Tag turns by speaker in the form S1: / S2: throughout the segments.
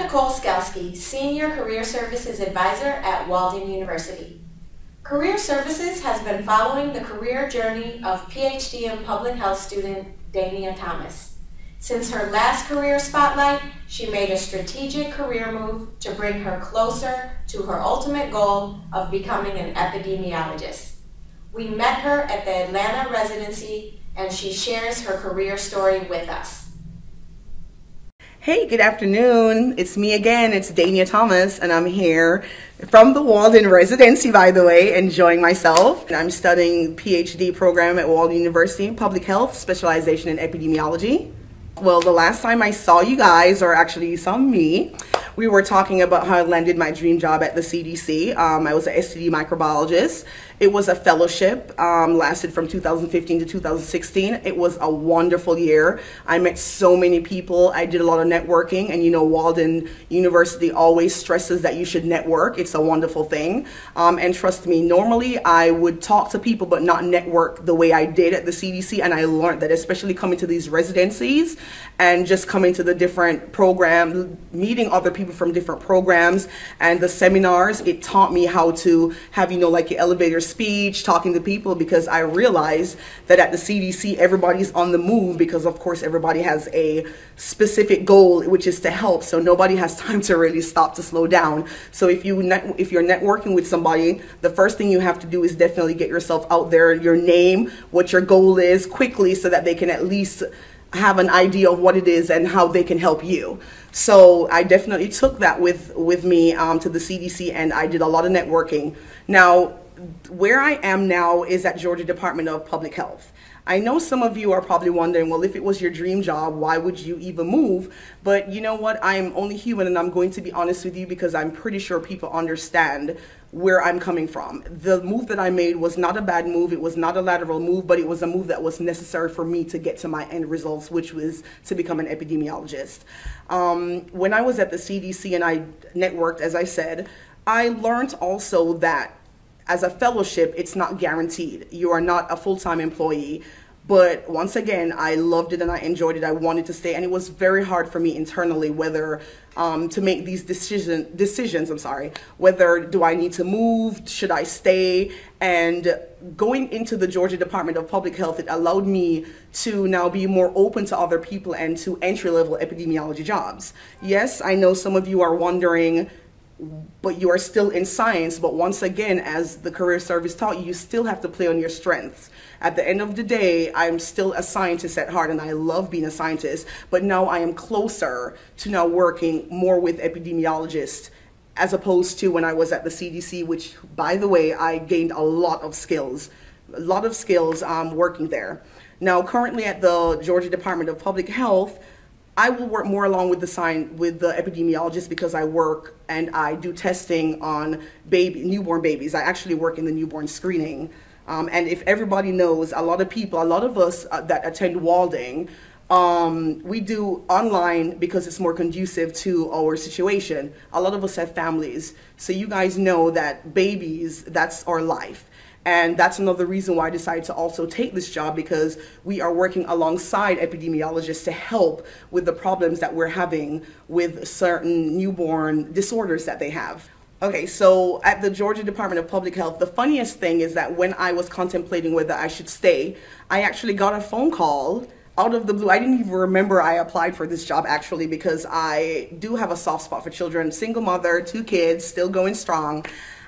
S1: Nicole Skalski, Senior Career Services Advisor at Walden University. Career Services has been following the career journey of PhD in Public Health student Dania Thomas. Since her last career spotlight, she made a strategic career move to bring her closer to her ultimate goal of becoming an epidemiologist. We met her at the Atlanta residency, and she shares her career story with us.
S2: Hey, good afternoon. It's me again. It's Dania Thomas, and I'm here from the Walden residency, by the way, enjoying myself. And I'm studying PhD program at Walden University in Public Health, specialization in epidemiology. Well, the last time I saw you guys, or actually you saw me, we were talking about how I landed my dream job at the CDC. I was an STD microbiologist. It was a fellowship, lasted from 2015 to 2016. It was a wonderful year. I met so many people. I did a lot of networking, and you know, Walden University always stresses that you should network. It's a wonderful thing. And trust me, normally I would talk to people but not network the way I did at the CDC, and I learned that, especially coming to these residencies and just coming to the different programs, meeting other people from different programs and the seminars, it taught me how to have, you know, like your elevator speech, talking to people, because I realized that at the CDC everybody's on the move, because of course everybody has a specific goal, which is to help, so nobody has time to really stop to slow down. So if you're networking with somebody, the first thing you have to do is definitely get yourself out there, your name, what your goal is, quickly, so that they can at least have an idea of what it is and how they can help you. So I definitely took that with me to the CDC, and I did a lot of networking. Now, where I am now is at Georgia Department of Public Health. I know some of you are probably wondering, well, if it was your dream job, why would you even move? But you know what? I'm only human, and I'm going to be honest with you, because I'm pretty sure people understand where I'm coming from. The move that I made was not a bad move. It was not a lateral move, but it was a move that was necessary for me to get to my end results, which was to become an epidemiologist. When I was at the CDC and I networked, as I said, I learned also that as a fellowship, it's not guaranteed. You are not a full-time employee. But once again, I loved it and I enjoyed it. I wanted to stay, and it was very hard for me internally whether to make these decisions. Whether do I need to move, should I stay? And going into the Georgia Department of Public Health, it allowed me to now be more open to other people and to entry-level epidemiology jobs. Yes, I know some of you are wondering, but you are still in science. But once again, as the career service taught you, you still have to play on your strengths. At the end of the day, I'm still a scientist at heart, and I love being a scientist, but now I am closer to now working more with epidemiologists, as opposed to when I was at the CDC, which, by the way, I gained a lot of skills working there. Now, currently at the Georgia Department of Public Health, I will work more along with the epidemiologist, because I work and I do testing on newborn babies. I actually work in the newborn screening. And if everybody knows, a lot of us that attend Walden, we do online because it's more conducive to our situation. A lot of us have families. So you guys know that babies, that's our life. And that's another reason why I decided to also take this job, because we are working alongside epidemiologists to help with the problems that we're having with certain newborn disorders that they have. Okay, so at the Georgia Department of Public Health, the funniest thing is that when I was contemplating whether I should stay, I actually got a phone call out of the blue. I didn't even remember I applied for this job, actually, because I do have a soft spot for children. Single mother, 2 kids, still going strong.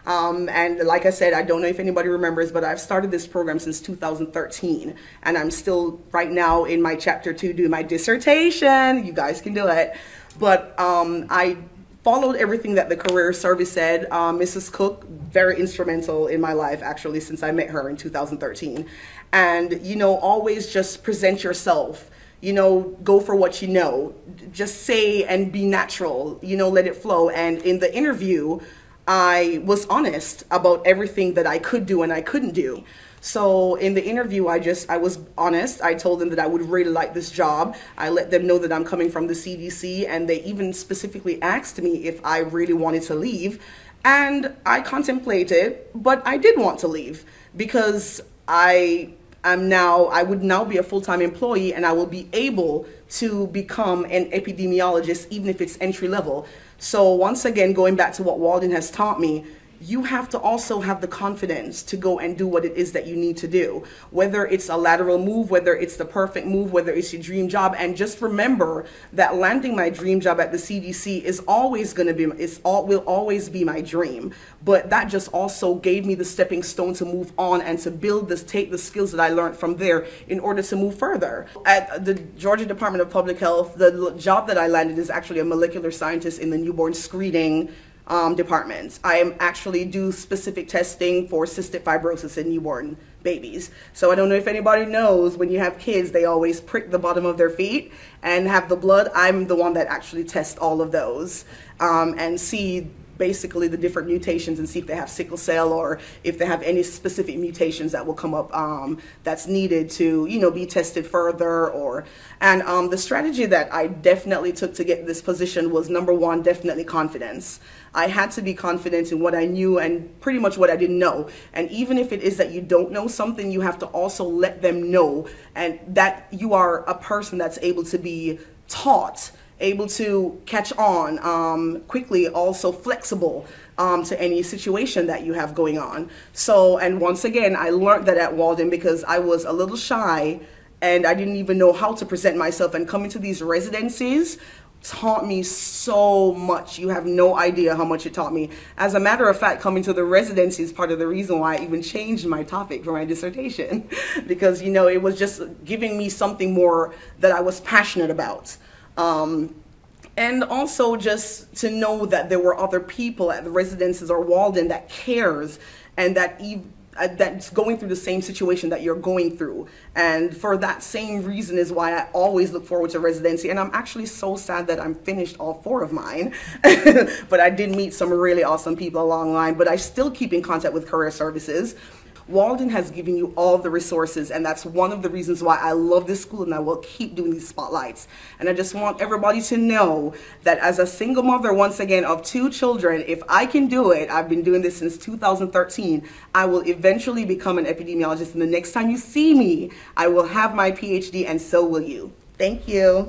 S2: And like I said, I don't know if anybody remembers, but I've started this program since 2013, and I'm still right now in my chapter 2 doing my dissertation. You guys can do it. But I followed everything that the career service said. Mrs. Cook, very instrumental in my life, actually, since I met her in 2013. And, you know, always just present yourself. You know, go for what you know. Just say and be natural, you know, let it flow. And in the interview, I was honest about everything that I could do and I couldn't do. So in the interview, I was honest. I told them that I would really like this job. I let them know that I'm coming from the CDC, and they even specifically asked me if I really wanted to leave. And I contemplated, but I did want to leave, because I I would now be a full-time employee, and I will be able to become an epidemiologist, even if it's entry level. So once again, going back to what Walden has taught me, you have to also have the confidence to go and do what it is that you need to do, whether it's a lateral move, whether it's the perfect move, whether it's your dream job. And just remember that landing my dream job at the CDC is always going to be, will always be my dream. But that just also gave me the stepping stone to move on and to build this, take the skills that I learned from there in order to move further. At the Georgia Department of Public Health, the job that I landed is actually a molecular scientist in the newborn screening departments. I am actually do specific testing for cystic fibrosis in newborn babies. So I don't know if anybody knows, when you have kids, they always prick the bottom of their feet and have the blood. I'm the one that actually tests all of those and see basically the different mutations and see if they have sickle cell or if they have any specific mutations that will come up that's needed to, you know, be tested further. And the strategy that I definitely took to get this position was, number one, definitely confidence. I had to be confident in what I knew and pretty much what I didn't know. And even if it is that you don't know something, you have to also let them know, and that you are a person that's able to be taught, able to catch on quickly, also flexible to any situation that you have going on. So, and once again, I learned that at Walden because I was a little shy and I didn't even know how to present myself, and coming to these residencies taught me so much. You have no idea how much it taught me. As a matter of fact, coming to the residency is part of the reason why I even changed my topic for my dissertation because, you know, it was just giving me something more that I was passionate about. And also just to know that there were other people at the residences or Walden that cares and that's going through the same situation that you're going through. And for that same reason is why I always look forward to residency. And I'm actually so sad that I'm finished all 4 of mine. But I did meet some really awesome people along the line, but I still keep in contact with career services. Walden has given you all the resources, and that's one of the reasons why I love this school and I will keep doing these spotlights. And I just want everybody to know that as a single mother, once again, of 2 children, if I can do it, I've been doing this since 2013, I will eventually become an epidemiologist. And the next time you see me, I will have my PhD, and so will you. Thank you.